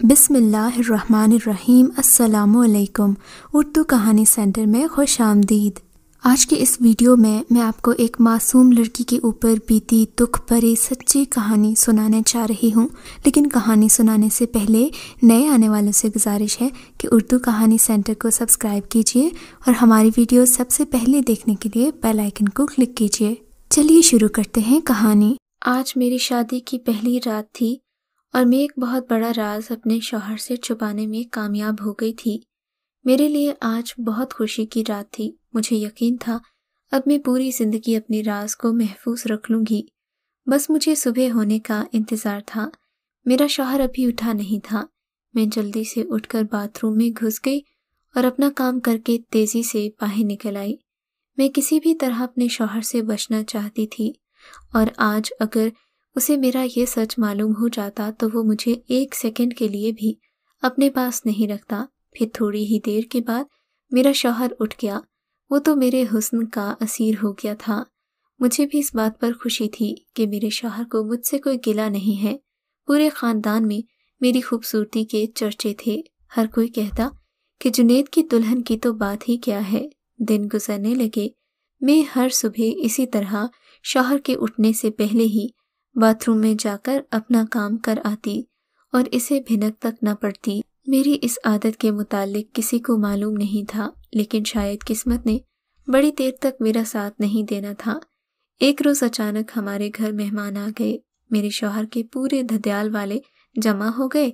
بسم اللہ الرحمن الرحیم۔ السلام علیکم۔ اردو کہانی سینٹر میں خوش آمدید۔ آج کے اس ویڈیو میں آپ کو ایک معصوم لڑکی کے اوپر بیتی دکھ بھری سچی کہانی سنانے چاہ رہی ہوں، لیکن کہانی سنانے سے پہلے نئے آنے والوں سے گزارش ہے کہ اردو کہانی سینٹر کو سبسکرائب کیجیے اور ہماری ویڈیو سب سے پہلے دیکھنے کے لیے بیل آئیکن کو کلک کیجیے۔ چلیے شروع کرتے ہیں کہانی۔ آج میری شادی کی پہلی رات تھی اور میں ایک بہت بڑا راز اپنے شوہر سے چھپانے میں کامیاب ہو گئی تھی۔ میرے لیے آج بہت خوشی کی رات تھی۔ مجھے یقین تھا اب میں پوری زندگی اپنے راز کو محفوظ رکھ لوں گی۔ بس مجھے صبح ہونے کا انتظار تھا۔ میرا شوہر ابھی اٹھا نہیں تھا۔ میں جلدی سے اٹھ کر باتھ روم میں گھس گئی اور اپنا کام کر کے تیزی سے باہر نکل آئی۔ میں کسی بھی طرح اپنے شوہر سے بچنا چاہتی تھی، اور آج اگر اسے میرا یہ سچ معلوم ہو جاتا تو وہ مجھے ایک سیکنڈ کے لیے بھی اپنے پاس نہیں رکھتا۔ پھر تھوڑی ہی دیر کے بعد میرا شوہر اٹھ گیا۔ وہ تو میرے حسن کا اسیر ہو گیا تھا۔ مجھے بھی اس بات پر خوشی تھی کہ میرے شوہر کو مجھ سے کوئی گلہ نہیں ہے۔ پورے خاندان میں میری خوبصورتی کے چرچے تھے۔ ہر کوئی کہتا کہ جنید کی دلہن کی تو بات ہی کیا ہے۔ دن گزرنے لگے۔ میں ہر صبح اسی طرح شوہر کے اٹھنے سے پہلے ہی باتھ روم میں جا کر اپنا کام کر آتی اور اسے بھنک تک نہ پڑتی۔ میری اس عادت کے متعلق کسی کو معلوم نہیں تھا، لیکن شاید قسمت نے بڑی دیر تک میرا ساتھ نہیں دینا تھا۔ ایک روز اچانک ہمارے گھر مہمان آ گئے۔ میرے شوہر کے پورے دھدیال والے جمع ہو گئے۔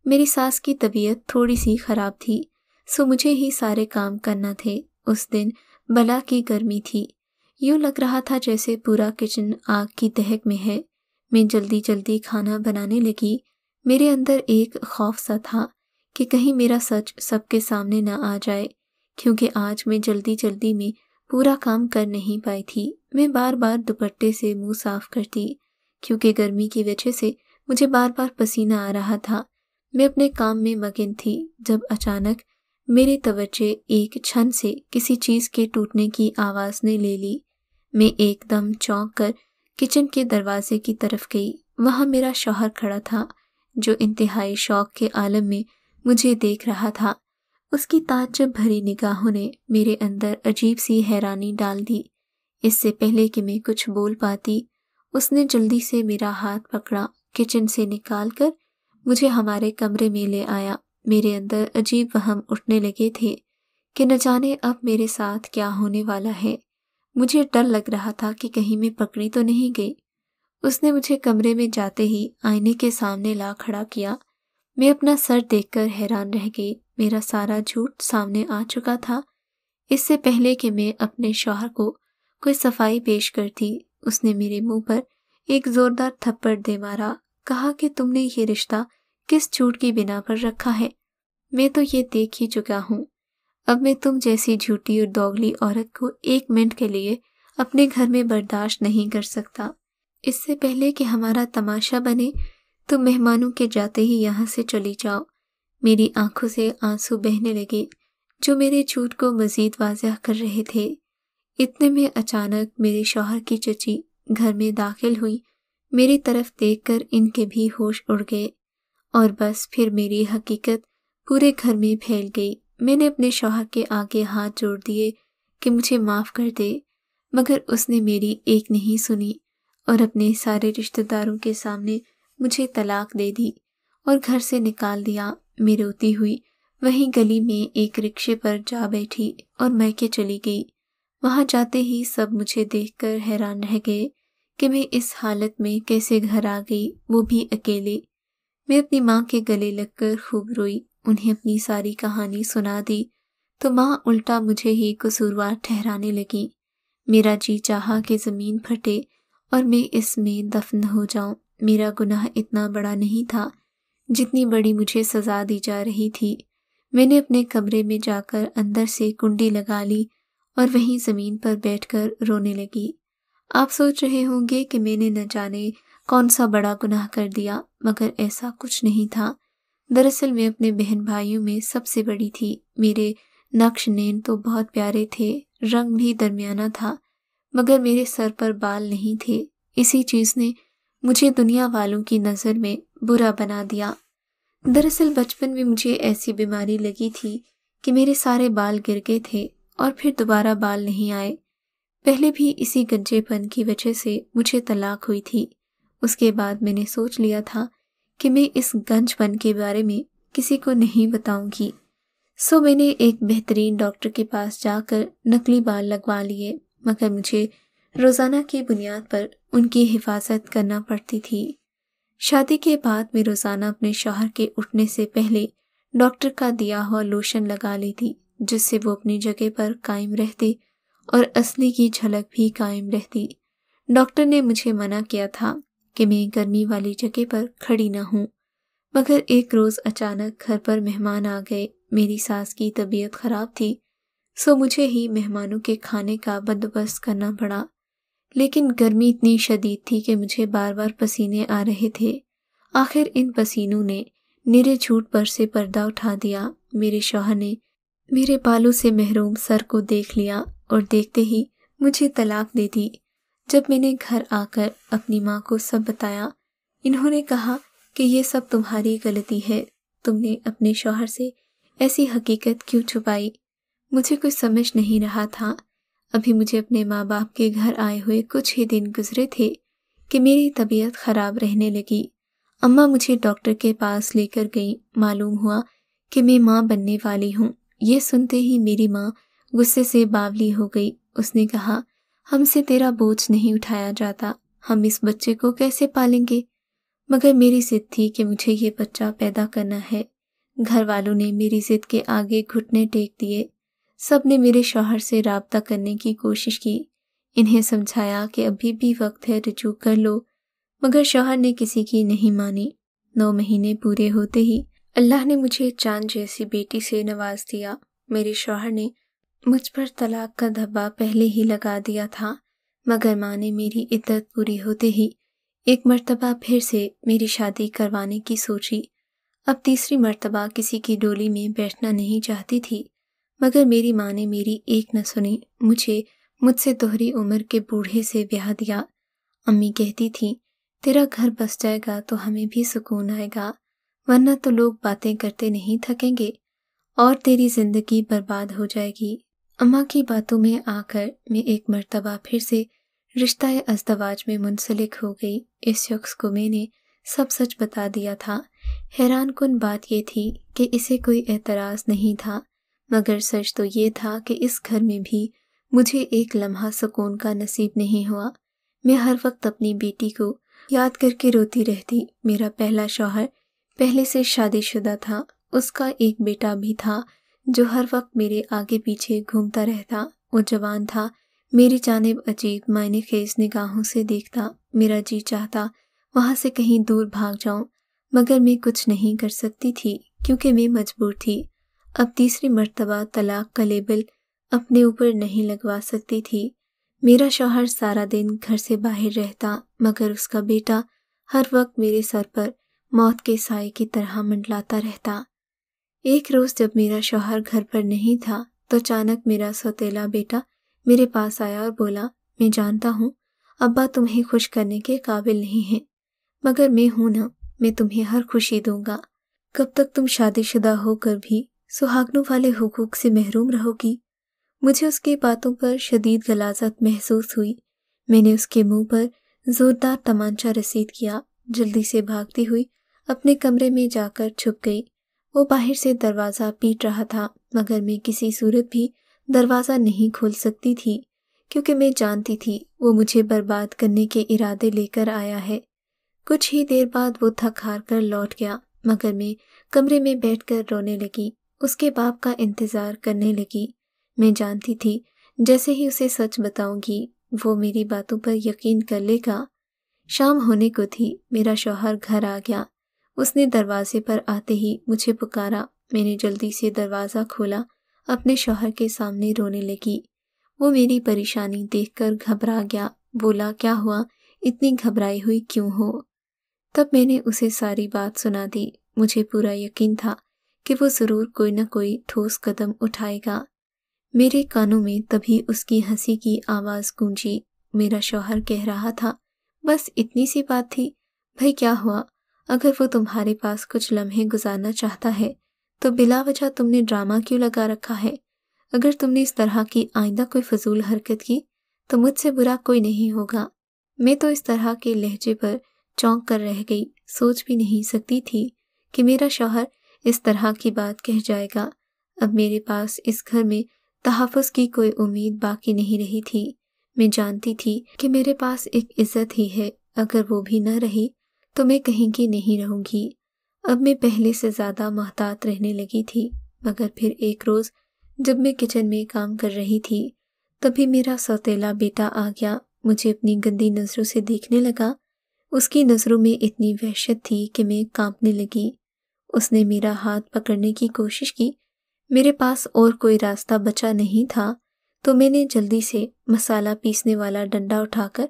میری ساس کی طبیعت تھوڑی سی خراب تھی، سو مجھے ہی سارے کام کرنا تھے۔ اس دن بلا کی گرمی تھی۔ یوں لگ رہا تھا جیسے پورا کچن آگ کی دہک میں ہے۔ میں جلدی جلدی کھانا بنانے لگی۔ میرے اندر ایک خوف سا تھا کہ کہیں میرا سچ سب کے سامنے نہ آ جائے، کیونکہ آج میں جلدی جلدی میں پورا کام کر نہیں پائی تھی۔ میں بار بار دوپٹے سے منہ صاف کرتی، کیونکہ گرمی کی وجہ سے مجھے بار بار پسینہ آ رہا تھا۔ میں اپنے کام میں مگن تھی جب اچانک میری توجہ ایک چھن سے کسی چیز کے ٹوٹنے کی آواز نے لے لی۔ میں ایک دم چونک کر کچن کے دروازے کی طرف گئی۔ وہاں میرا شوہر کھڑا تھا، جو انتہائی شوق کے عالم میں مجھے دیکھ رہا تھا۔ اس کی تعجب بھری نگاہوں نے میرے اندر عجیب سی حیرانی ڈال دی۔ اس سے پہلے کہ میں کچھ بول پاتی، اس نے جلدی سے میرا ہاتھ پکڑا، کچن سے نکال کر مجھے ہمارے کمرے میں لے آیا۔ میرے اندر عجیب وہم اٹھنے لگے تھے کہ نہ جانے اب میرے ساتھ کیا ہونے والا ہے۔ مجھے ڈر لگ رہا تھا کہ کہیں میں پکڑی تو نہیں گئی۔ اس نے مجھے کمرے میں جاتے ہی آئینے کے سامنے لا کھڑا کیا۔ میں اپنا سر دیکھ کر حیران رہ گئی۔ میرا سارا جھوٹ سامنے آ چکا تھا۔ اس سے پہلے کہ میں اپنے شوہر کو کوئی صفائی پیش کرتی، اس نے میرے منہ پر ایک زوردار تھپڑ دے مارا۔ کہا کہ تم نے یہ رشتہ کس جھوٹ کی بنا پر رکھا ہے؟ میں تو یہ دیکھ ہی چکا ہوں۔ اب میں تم جیسی جھوٹی اور دوگلی عورت کو ایک منٹ کے لیے اپنے گھر میں برداشت نہیں کر سکتا۔ اس سے پہلے کہ ہمارا تماشا بنے، تم مہمانوں کے جاتے ہی یہاں سے چلی جاؤ۔ میری آنکھوں سے آنسو بہنے لگے، جو میرے جھوٹ کو مزید واضح کر رہے تھے۔ اتنے میں اچانک میرے شوہر کی چچی گھر میں داخل ہوئی۔ میری طرف دیکھ کر ان کے بھی ہوش اڑ گئے، اور بس پھر میری حقیقت پورے گھر میں پھیل گئی۔ میں نے اپنے شوہر کے آگے ہاتھ جوڑ دیے کہ مجھے معاف کر دے، مگر اس نے میری ایک نہیں سنی اور اپنے سارے رشتہ داروں کے سامنے مجھے طلاق دے دی اور گھر سے نکال دیا۔ میں روتی ہوئی وہیں گلی میں ایک رکشے پر جا بیٹھی اور میکے چلی گئی۔ وہاں جاتے ہی سب مجھے دیکھ کر حیران رہ گئے کہ میں اس حالت میں کیسے گھر آ گئی، وہ بھی اکیلے۔ میں اپنی ماں کے گلے لگ کر خوب روئی، انہیں اپنی ساری کہانی سنا دی تو ماں الٹا مجھے ہی قصوروار ٹھہرانے لگی۔ میرا جی چاہا کہ زمین پھٹے اور میں اس میں دفن ہو جاؤں۔ میرا گناہ اتنا بڑا نہیں تھا جتنی بڑی مجھے سزا دی جا رہی تھی۔ میں نے اپنے کمرے میں جا کر اندر سے کنڈی لگا لی اور وہیں زمین پر بیٹھ کر رونے لگی۔ آپ سوچ رہے ہوں گے کہ میں نے نہ جانے کون سا بڑا گناہ کر دیا، مگر ایسا کچھ نہیں تھا۔ دراصل میں اپنے بہن بھائیوں میں سب سے بڑی تھی۔ میرے نقش نین تو بہت پیارے تھے، رنگ بھی درمیانہ تھا، مگر میرے سر پر بال نہیں تھے۔ اسی چیز نے مجھے دنیا والوں کی نظر میں برا بنا دیا۔ دراصل بچپن میں مجھے ایسی بیماری لگی تھی کہ میرے سارے بال گر گئے تھے اور پھر دوبارہ بال نہیں آئے۔ پہلے بھی اسی گنجے پن کی وجہ سے مجھے طلاق ہوئی تھی۔ اس کے بعد میں نے سوچ لیا تھا کہ میں اس گنج پن کے بارے میں کسی کو نہیں بتاؤں گی، سو میں نے ایک بہترین ڈاکٹر کے پاس جا کر نقلی بال لگوا لیے، مگر مجھے روزانہ کی بنیاد پر ان کی حفاظت کرنا پڑتی تھی۔ شادی کے بعد میں روزانہ اپنے شوہر کے اٹھنے سے پہلے ڈاکٹر کا دیا ہوا لوشن لگا لیتی، جس سے وہ اپنی جگہ پر قائم رہتے اور اصلی کی جھلک بھی قائم رہتی۔ ڈاکٹر نے مجھے منع کیا تھا کہ میں گرمی والی جگہ پر کھڑی نہ ہوں، مگر ایک روز اچانک گھر پر مہمان آ گئے۔ میری ساس کی طبیعت خراب تھی، سو مجھے ہی مہمانوں کے کھانے کا بندوبست کرنا پڑا، لیکن گرمی اتنی شدید تھی کہ مجھے بار بار پسینے آ رہے تھے۔ آخر ان پسینوں نے نرے جھوٹ پر سے پردہ اٹھا دیا۔ میرے شوہر نے میرے بالوں سے محروم سر کو دیکھ لیا اور دیکھتے ہی مجھے طلاق دے دی۔ جب میں نے گھر آ کر اپنی ماں کو سب بتایا، انہوں نے کہا کہ یہ سب تمہاری غلطی ہے، تم نے اپنے شوہر سے ایسی حقیقت کیوں چھپائی؟ مجھے کچھ سمجھ نہیں رہا تھا۔ ابھی مجھے اپنے ماں باپ کے گھر آئے ہوئے کچھ ہی دن گزرے تھے کہ میری طبیعت خراب رہنے لگی۔ اماں مجھے ڈاکٹر کے پاس لے کر گئیں۔ معلوم ہوا کہ میں ماں بننے والی ہوں۔ یہ سنتے ہی میری ماں غصے سے باولی ہو گئی۔ اس نے کہا، ہم سے تیرا بوجھ نہیں اٹھایا جاتا، ہم اس بچے کو کیسے پالیں گے؟ مگر میری ضد تھی کہ مجھے یہ بچہ پیدا کرنا ہے۔ گھر والوں نے میری ضد کے آگے گھٹنے ٹیک دیے۔ سب نے میرے شوہر سے رابطہ کرنے کی کوشش کی، انہیں سمجھایا کہ ابھی بھی وقت ہے، رجوع کر لو، مگر شوہر نے کسی کی نہیں مانی۔ 9 مہینے پورے ہوتے ہی اللہ نے مجھے چاند جیسی بیٹی سے نواز دیا۔ میرے شوہر نے مجھ پر طلاق کا دھبا پہلے ہی لگا دیا تھا، مگر ماں نے میری عدت پوری ہوتے ہی ایک مرتبہ پھر سے میری شادی کروانے کی سوچی۔ اب تیسری مرتبہ کسی کی ڈولی میں بیٹھنا نہیں چاہتی تھی، مگر میری ماں نے میری ایک نہ سنی، مجھ سے دوہری عمر کے بوڑھے سے بیاہ دیا۔ امی کہتی تھی، تیرا گھر بس جائے گا تو ہمیں بھی سکون آئے گا، ورنہ تو لوگ باتیں کرتے نہیں تھکیں گے اور تیری زندگی برباد ہو جائے گی۔ اماں کی باتوں میں آ کر میں ایک مرتبہ پھر سے رشتہ ازدواج میں منسلک ہو گئی۔ اس شخص کو میں نے سب سچ بتا دیا تھا۔ حیران کن بات یہ تھی کہ اسے کوئی اعتراض نہیں تھا، مگر سچ تو یہ تھا کہ اس گھر میں بھی مجھے ایک لمحہ سکون کا نصیب نہیں ہوا۔ میں ہر وقت اپنی بیٹی کو یاد کر کے روتی رہتی۔ میرا پہلا شوہر پہلے سے شادی شدہ تھا، اس کا ایک بیٹا بھی تھا جو ہر وقت میرے آگے پیچھے گھومتا رہتا۔ وہ جوان تھا، میری جانب عجیب معنی خیز نگاہوں سے دیکھتا۔ میرا جی چاہتا وہاں سے کہیں دور بھاگ جاؤں، مگر میں کچھ نہیں کر سکتی تھی کیونکہ میں مجبور تھی۔ اب تیسری مرتبہ طلاق کا لیبل اپنے اوپر نہیں لگوا سکتی تھی۔ میرا شوہر سارا دن گھر سے باہر رہتا، مگر اس کا بیٹا ہر وقت میرے سر پر موت کے سائے کی طرح منڈلاتا رہتا۔ ایک روز جب میرا شوہر گھر پر نہیں تھا تو اچانک میرا سوتیلا بیٹا میرے پاس آیا اور بولا، میں جانتا ہوں ابا تمہیں خوش کرنے کے قابل نہیں ہیں، مگر میں ہوں نا، میں تمہیں ہر خوشی دوں گا۔ کب تک تم شادی شدہ ہو کر بھی سہاگنوں والے حقوق سے محروم رہو گی؟ مجھے اس کی باتوں پر شدید غلاظت محسوس ہوئی۔ میں نے اس کے منہ پر زوردار تمانچہ رسید کیا۔ جلدی سے بھاگتی ہوئی اپنے کمرے میں جا کر چھپ گئی۔ وہ باہر سے دروازہ پیٹ رہا تھا، مگر میں کسی صورت بھی دروازہ نہیں کھول سکتی تھی، کیونکہ میں جانتی تھی وہ مجھے برباد کرنے کے ارادے لے کر آیا ہے۔ کچھ ہی دیر بعد وہ تھک ہار کر لوٹ گیا، مگر میں کمرے میں بیٹھ کر رونے لگی، اس کے باپ کا انتظار کرنے لگی۔ میں جانتی تھی جیسے ہی اسے سچ بتاؤں گی وہ میری باتوں پر یقین کر لے گا۔ شام ہونے کو تھی، میرا شوہر گھر آ گیا۔ اس نے دروازے پر آتے ہی مجھے پکارا۔ میں نے جلدی سے دروازہ کھولا، اپنے شوہر کے سامنے رونے لگی۔ وہ میری پریشانی دیکھ کر گھبرا گیا، بولا، کیا ہوا؟ اتنی گھبرائی ہوئی کیوں ہو؟ تب میں نے اسے ساری بات سنا دی۔ مجھے پورا یقین تھا کہ وہ ضرور کوئی نہ کوئی ٹھوس قدم اٹھائے گا۔ میرے کانوں میں تبھی اس کی ہنسی کی آواز گونجی۔ میرا شوہر کہہ رہا تھا، بس اتنی سی بات تھی، بھئی کیا ہوا؟ اگر وہ تمہارے پاس کچھ لمحے گزارنا چاہتا ہے تو بلا وجہ تم نے ڈرامہ کیوں لگا رکھا ہے؟ اگر تم نے اس طرح کی آئندہ کوئی فضول حرکت کی تو مجھ سے برا کوئی نہیں ہوگا۔ میں تو اس طرح کے لہجے پر چونک کر رہ گئی، سوچ بھی نہیں سکتی تھی کہ میرا شوہر اس طرح کی بات کہہ جائے گا۔ اب میرے پاس اس گھر میں تحفظ کی کوئی امید باقی نہیں رہی تھی۔ میں جانتی تھی کہ میرے پاس ایک عزت ہی ہے، اگر وہ بھی نہ رہی تو میں کہیں کی نہیں رہوں گی۔ اب میں پہلے سے زیادہ محتاط رہنے لگی تھی، مگر پھر ایک روز جب میں کچن میں کام کر رہی تھی تبھی میرا سوتیلا بیٹا آ گیا، مجھے اپنی گندی نظروں سے دیکھنے لگا۔ اس کی نظروں میں اتنی وحشت تھی کہ میں کانپنے لگی۔ اس نے میرا ہاتھ پکڑنے کی کوشش کی، میرے پاس اور کوئی راستہ بچا نہیں تھا تو میں نے جلدی سے مسالہ پیسنے والا ڈنڈا اٹھا کر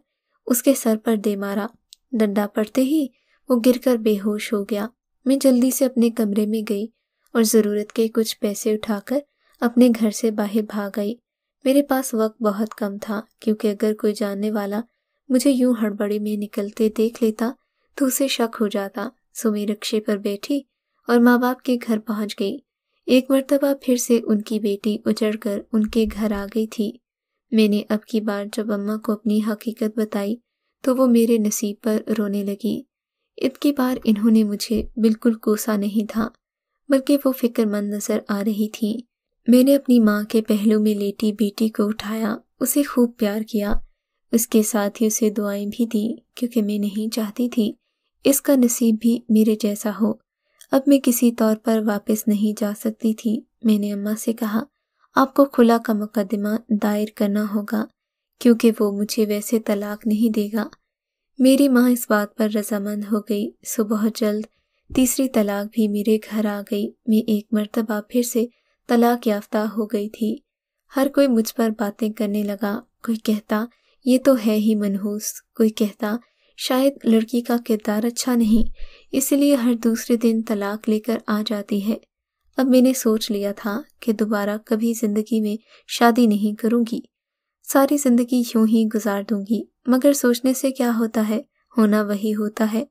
اس کے سر پر دے مارا۔ ڈنڈا پڑتے ہی وہ گر کر بے ہوش ہو گیا۔ میں جلدی سے اپنے کمرے میں گئی اور ضرورت کے کچھ پیسے اٹھا کر اپنے گھر سے باہر بھاگ آئی۔ میرے پاس وقت بہت کم تھا، کیونکہ اگر کوئی جاننے والا مجھے یوں ہڑبڑی میں نکلتے دیکھ لیتا تو اسے شک ہو جاتا۔ سو میں رکشے پر بیٹھی اور ماں باپ کے گھر پہنچ گئی۔ ایک مرتبہ پھر سے ان کی بیٹی اجڑ کر ان کے گھر آ گئی تھی۔ میں نے اب کی بار جب اماں کو اپنی حقیقت بتائی تو وہ میرے نصیب پر رونے لگی۔ اب کی بار انہوں نے مجھے بالکل کوسا نہیں تھا، بلکہ وہ فکر مند نظر آ رہی تھیں۔ میں نے اپنی ماں کے پہلو میں لیٹی بیٹی کو اٹھایا، اسے خوب پیار کیا، اس کے ساتھ ہی اسے دعائیں بھی دیں، کیونکہ میں نہیں چاہتی تھی اس کا نصیب بھی میرے جیسا ہو۔ اب میں کسی طور پر واپس نہیں جا سکتی تھی۔ میں نے اماں سے کہا، آپ کو خلا کا مقدمہ دائر کرنا ہوگا، کیونکہ وہ مجھے ویسے طلاق نہیں دے گا۔ میری ماں اس بات پر رضامند ہو گئی۔ سو بہت جلد تیسری طلاق بھی میرے گھر آ گئی۔ میں ایک مرتبہ پھر سے طلاق یافتہ ہو گئی تھی۔ ہر کوئی مجھ پر باتیں کرنے لگا۔ کوئی کہتا یہ تو ہے ہی منحوس، کوئی کہتا شاید لڑکی کا کردار اچھا نہیں، اسی لیے ہر دوسرے دن طلاق لے کر آ جاتی ہے۔ اب میں نے سوچ لیا تھا کہ دوبارہ کبھی زندگی میں شادی نہیں کروں گی، ساری زندگی یوں ہی گزار دوں گی۔ مگر سوچنے سے کیا ہوتا ہے، ہونا وہی ہوتا ہے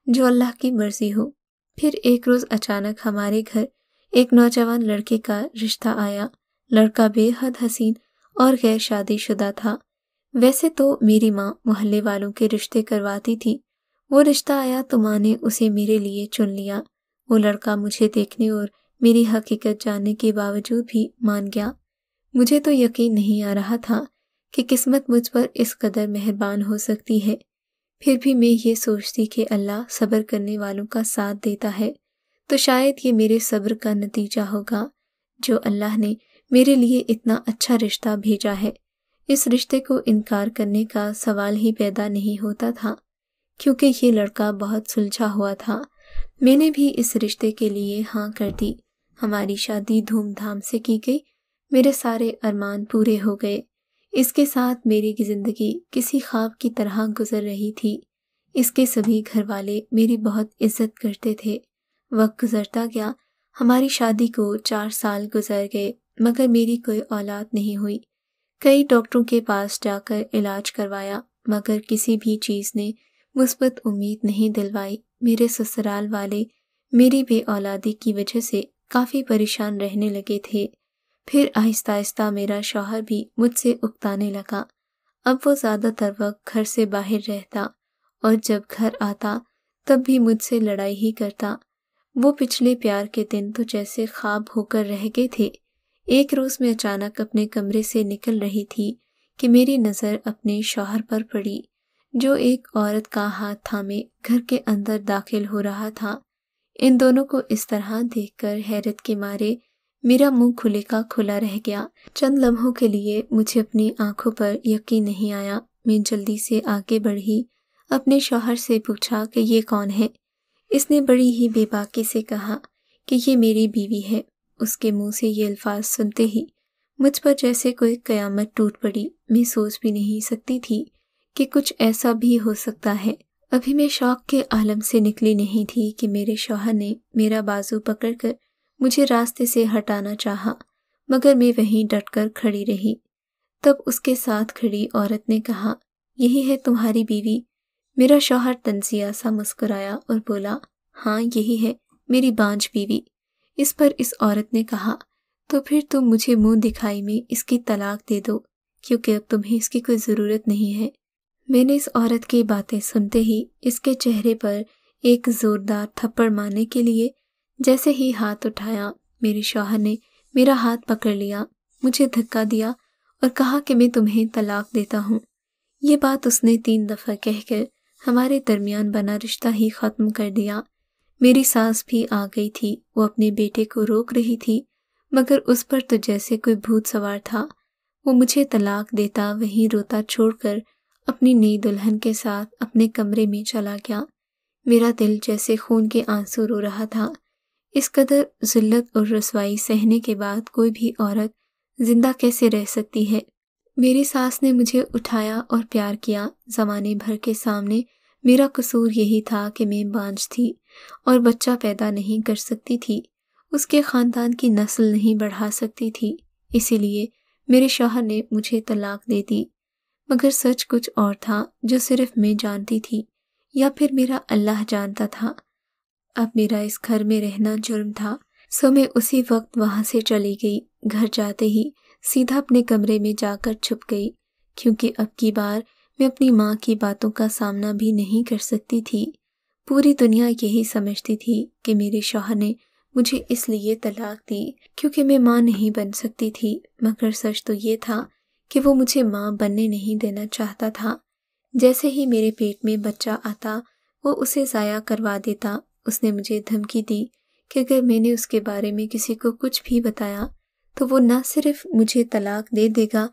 جو اللہ کی مرضی ہو۔ پھر ایک روز اچانک ہمارے گھر ایک نوجوان لڑکے کا رشتہ آیا۔ لڑکا بے حد حسین اور غیر شادی شدہ تھا۔ ویسے تو میری ماں محلے والوں کے رشتے کرواتی تھی، وہ رشتہ آیا تو ماں نے اسے میرے لیے چن لیا۔ وہ لڑکا مجھے دیکھنے اور میری حقیقت جاننے کے باوجود بھی مان گیا۔ مجھے تو یقین نہیں آ رہا تھا کہ قسمت مجھ پر اس قدر مہربان ہو سکتی ہے۔ پھر بھی میں یہ سوچتی کہ اللہ صبر کرنے والوں کا ساتھ دیتا ہے، تو شاید یہ میرے صبر کا نتیجہ ہوگا جو اللہ نے میرے لیے اتنا اچھا رشتہ بھیجا ہے۔ اس رشتے کو انکار کرنے کا سوال ہی پیدا نہیں ہوتا تھا، کیونکہ یہ لڑکا بہت سلجھا ہوا تھا۔ میں نے بھی اس رشتے کے لیے ہاں کر دی۔ ہماری شادی دھوم دھام سے کی گئی، میرے سارے ارمان پورے ہو گئے۔ اس کے ساتھ میری زندگی کسی خواب کی طرح گزر رہی تھی۔ اس کے سبھی گھر والے میری بہت عزت کرتے تھے۔ وقت گزرتا گیا، ہماری شادی کو 4 سال گزر گئے، مگر میری کوئی اولاد نہیں ہوئی۔ کئی ڈاکٹروں کے پاس جا کر علاج کروایا، مگر کسی بھی چیز نے مثبت امید نہیں دلوائی۔ میرے سسرال والے میری بے اولادی کی وجہ سے کافی پریشان رہنے لگے تھے۔ پھر آہستہ آہستہ میرا شوہر بھی مجھ سے اکتانے لگا۔ اب وہ زیادہ تر وقت گھر سے باہر رہتا اور جب گھر آتا تب بھی مجھ سے لڑائی ہی کرتا۔ وہ پچھلے پیار کے دن تو جیسے خواب ہو کر رہ گئے تھے۔ ایک روز میں اچانک اپنے کمرے سے نکل رہی تھی کہ میری نظر اپنے شوہر پر پڑی، جو ایک عورت کا ہاتھ تھامے گھر کے اندر داخل ہو رہا تھا۔ ان دونوں کو اس طرح دیکھ کر حیرت کے مارے میرا منہ کھلے کا کھلا رہ گیا۔ چند لمحوں کے لیے مجھے اپنی آنکھوں پر یقین نہیں آیا۔ میں جلدی سے آگے بڑھی، اپنے شوہر سے پوچھا کہ یہ کون ہے؟ اس نے بڑی ہی بے باکی سے کہا کہ یہ میری بیوی ہے۔ اس کے منہ سے یہ الفاظ سنتے ہی مجھ پر جیسے کوئی قیامت ٹوٹ پڑی۔ میں سوچ بھی نہیں سکتی تھی کہ کچھ ایسا بھی ہو سکتا ہے۔ ابھی میں شوق کے عالم سے نکلی نہیں تھی کہ میرے شوہر نے میرا بازو پکڑ کر مجھے راستے سے ہٹانا چاہا، مگر میں وہیں ڈٹ کر کھڑی رہی۔ تب اس کے ساتھ کھڑی عورت نے کہا، یہی ہے تمہاری بیوی؟ میرا شوہر طنزیہ سا مسکرایا اور بولا، ہاں یہی ہے میری بانجھ بیوی۔ اس پر اس عورت نے کہا، تو پھر تم مجھے منہ دکھائی میں اس کی طلاق دے دو، کیونکہ اب تمہیں اس کی کوئی ضرورت نہیں ہے۔ میں نے اس عورت کی باتیں سنتے ہی اس کے چہرے پر ایک زوردار تھپڑ مارنے کے لیے جیسے ہی ہاتھ اٹھایا، میرے شوہر نے میرا ہاتھ پکڑ لیا، مجھے دھکا دیا اور کہا کہ میں تمہیں طلاق دیتا ہوں۔ یہ بات اس نے 3 دفعہ کہہ کر ہمارے درمیان بنا رشتہ ہی ختم کر دیا۔ میری ساس بھی آ گئی تھی، وہ اپنے بیٹے کو روک رہی تھی، مگر اس پر تو جیسے کوئی بھوت سوار تھا۔ وہ مجھے طلاق دیتا وہیں روتا چھوڑ کر اپنی نئی دلہن کے ساتھ اپنے کمرے میں چلا گیا۔ میرا دل جیسے خون کے آنسو رو رہا تھا۔ اس قدر ذلت اور رسوائی سہنے کے بعد کوئی بھی عورت زندہ کیسے رہ سکتی ہے؟ میری ساس نے مجھے اٹھایا اور پیار کیا۔ زمانے بھر کے سامنے میرا قصور یہی تھا کہ میں بانجھ تھی اور بچہ پیدا نہیں کر سکتی تھی، اس کے خاندان کی نسل نہیں بڑھا سکتی تھی، اسی لیے میرے شوہر نے مجھے طلاق دے دی۔ مگر سچ کچھ اور تھا جو صرف میں جانتی تھی، یا پھر میرا اللہ جانتا تھا۔ اب میرا اس گھر میں رہنا جرم تھا، سو میں اسی وقت وہاں سے چلی گئی۔ گھر جاتے ہی سیدھا اپنے کمرے میں جا کر چھپ گئی، کیونکہ اب کی بار میں اپنی ماں کی باتوں کا سامنا بھی نہیں کر سکتی تھی۔ پوری دنیا یہی سمجھتی تھی کہ میرے شوہر نے مجھے اس لیے طلاق دی کیونکہ میں ماں نہیں بن سکتی تھی، مگر سچ تو یہ تھا کہ وہ مجھے ماں بننے نہیں دینا چاہتا تھا۔ جیسے ہی میرے پیٹ میں بچہ آتا وہ اسے ضائع کروا دیتا۔ اس نے مجھے دھمکی دی کہ اگر میں نے اس کے بارے میں کسی کو کچھ بھی بتایا تو وہ نہ صرف مجھے طلاق دے دے گا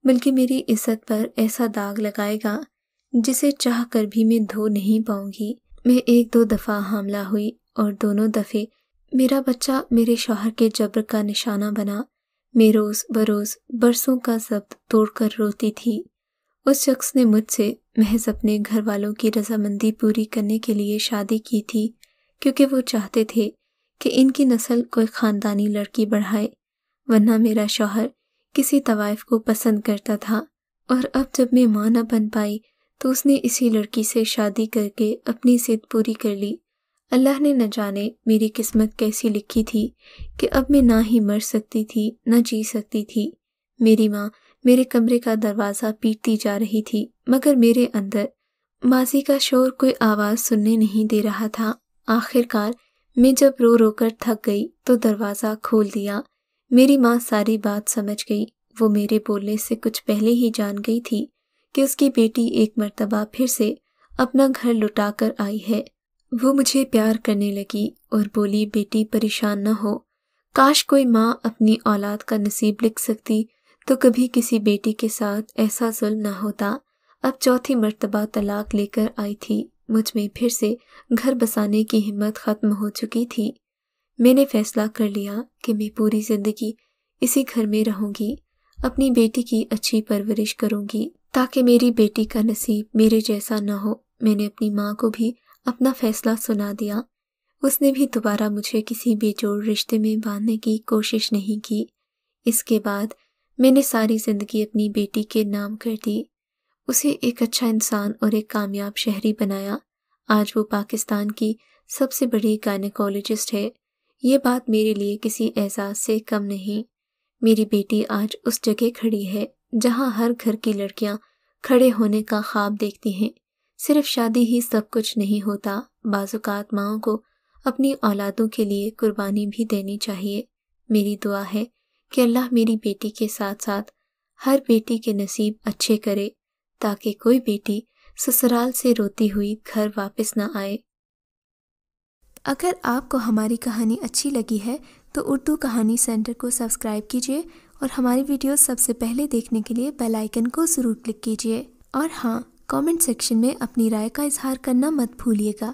بلکہ میری عزت پر ایسا داغ لگائے گا جسے چاہ کر بھی میں دھو نہیں پاؤں گی۔ میں 1-2 دفعہ حاملہ ہوئی اور دونوں دفعے میرا بچہ میرے شوہر کے جبر کا نشانہ بنا۔ میں روز بروز برسوں کا ضبط توڑ کر روتی تھی۔ اس شخص نے مجھ سے محض اپنے گھر والوں کی رضامندی پوری کرنے کے لیے شادی کی تھی، کیونکہ وہ چاہتے تھے کہ ان کی نسل کوئی خاندانی لڑکی بڑھائے، ورنہ میرا شوہر کسی طوائف کو پسند کرتا تھا۔ اور اب جب میں ماں نہ بن پائی تو اس نے اسی لڑکی سے شادی کر کے اپنی ضد پوری کر لی۔ اللہ نے نہ جانے میری قسمت کیسی لکھی تھی کہ اب میں نہ ہی مر سکتی تھی نہ جی سکتی تھی۔ میری ماں میرے کمرے کا دروازہ پیٹتی جا رہی تھی، مگر میرے اندر ماضی کا شور کوئی آواز سننے نہیں دے رہا تھا۔ آخر کار میں جب رو رو کر تھک گئی تو دروازہ کھول دیا۔ میری ماں ساری بات سمجھ گئی۔ وہ میرے بولنے سے کچھ پہلے ہی جان گئی تھی کہ اس کی بیٹی ایک مرتبہ پھر سے اپنا گھر لٹا کر آئی ہے۔ وہ مجھے پیار کرنے لگی اور بولی، بیٹی پریشان نہ ہو، کاش کوئی ماں اپنی اولاد کا نصیب لکھ سکتی تو کبھی کسی بیٹی کے ساتھ ایسا ظلم نہ ہوتا۔ اب 4تھی مرتبہ طلاق لے کر آئی تھی۔ مجھ میں پھر سے گھر بسانے کی ہمت ختم ہو چکی تھی۔ میں نے فیصلہ کر لیا کہ میں پوری زندگی اسی گھر میں رہوں گی، اپنی بیٹی کی اچھی پرورش کروں گی تاکہ میری بیٹی کا نصیب میرے جیسا نہ ہو۔ میں نے اپنی ماں کو بھی اپنا فیصلہ سنا دیا۔ اس نے بھی دوبارہ مجھے کسی بے جوڑ رشتے میں باندھنے کی کوشش نہیں کی۔ اس کے بعد میں نے ساری زندگی اپنی بیٹی کے نام کر دی، اسے ایک اچھا انسان اور ایک کامیاب شہری بنایا۔ آج وہ پاکستان کی سب سے بڑی گائنیکولوجسٹ ہے۔ یہ بات میرے لیے کسی اعزاز سے کم نہیں۔ میری بیٹی آج اس جگہ کھڑی ہے جہاں ہر گھر کی لڑکیاں کھڑے ہونے کا خواب دیکھتی ہیں۔ صرف شادی ہی سب کچھ نہیں ہوتا، بعض اوقات ماؤں کو اپنی اولادوں کے لیے قربانی بھی دینی چاہیے۔ میری دعا ہے کہ اللہ میری بیٹی کے ساتھ ساتھ ہر بیٹی کے نصیب اچھے کرے تاکہ کوئی بیٹی سسرال سے روتی ہوئی گھر واپس نہ آئے۔ اگر آپ کو ہماری کہانی اچھی لگی ہے تو اردو کہانی سینٹر کو سبسکرائب کیجیے اور ہماری ویڈیوز سب سے پہلے دیکھنے کے لیے بیل آئیکن کو ضرور کلک کیجیے۔ اور ہاں، کامنٹ سیکشن میں اپنی رائے کا اظہار کرنا مت بھولیے گا۔